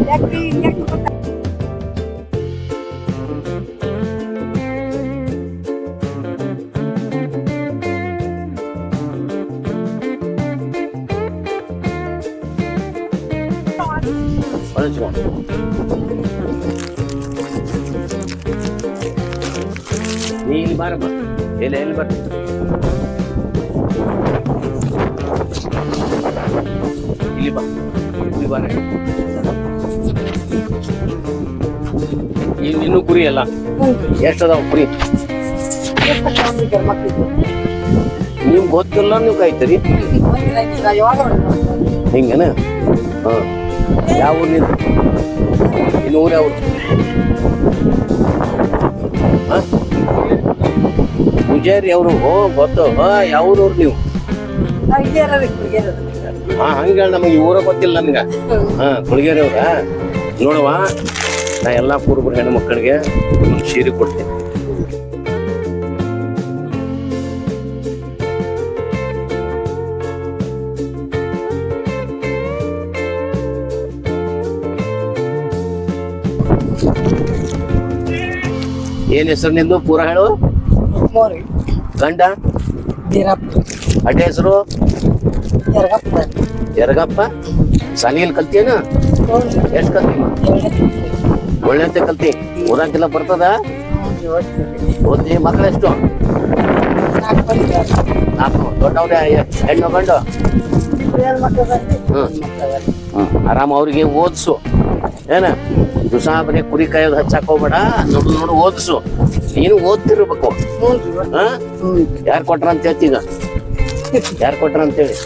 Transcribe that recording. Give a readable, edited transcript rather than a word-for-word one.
ನೀ ಇಲ್ಲಿ ಬಾರಮ್ಮ, ಎಲ್ಲಿ ಬರ್ ಇಲ್ಲಿ ಬಾ, ಇಲ್ಲಿ ಬಾರ. ಇನ್ನೂ ಕುರಿ ಅಲ್ಲ ಎಷ್ಟದಾವ ಕುರಿ? ನಿಮ್ಗೆ ಗೊತ್ತಿಲ್ಲ, ನೀವು ಕಾಯ್ತೀರಿ ಹಿಂಗನ? ಹಾ, ಯಾವ ಊರು ನಿಂದು? ಇನ್ನು ಊರು ಯಾವ ಊರು? ಪೂಜಾರಿ ಅವರು? ಗೊತ್ತು. ಯಾವ ಊರವ್ರು ನೀವು? ಹಾ, ಹಂಗ ನಮಗೆ ಈ ಊರ ಗೊತ್ತಿಲ್ಲ ನನ್ಗ. ಹಾ, ಕುಳಗೇರಿ ಅವ್ರ? ನೋಡವಾ, ನಾ ಎಲ್ಲಾ ಕುರುಬರು ಹೆಣ್ಣು ಮಕ್ಕಳಿಗೆ ಒಂದು ಸೀರೆ ಕೊಡ್ತೀನಿ. ಏನ್ ಹೆಸರು ನಿಂದು? ಪೂರ ಹೇಳು. ಗಂಡ ಅಡ್ಡ ಹೆಸರು? ಎರಗಪ್ಪ. ಸಾಲಿಯಲ್ಲಿ ಕಲ್ತೇನ? ಎಷ್ಟು ಕಲ್ತಿ? ಒಳ್ಳೆಂತೆ ಕಲ್ತಿ? ಓದಾಕೆಲ್ಲ ಬರ್ತದ? ಓದಿ. ಮಕ್ಕಳೆಷ್ಟು? 4. ದೊಡ್ಡವ್ರೆ? ಹೆಣ್ಣು ಗಂಡು? ಆರಾಮ ಅವ್ರಿಗೆ ಓದಿಸು. ಏನ ದಿವಸ ಬರೀ ಕುರಿ ಕಾಯೋದು ಹಚ್ಚಾಕ್ ಹೋಗ್ಬೇಡ. ನೋಡು ಓದಿಸು. ನೀನು ಓದ್ತಿರ್ಬೇಕು. ಯಾರು ಕೊಟ್ರ ಅಂತ ಹೇಳ್ತೀಗ? ಯಾರು ಕೊಟ್ರ ಅಂತೇಳಿ?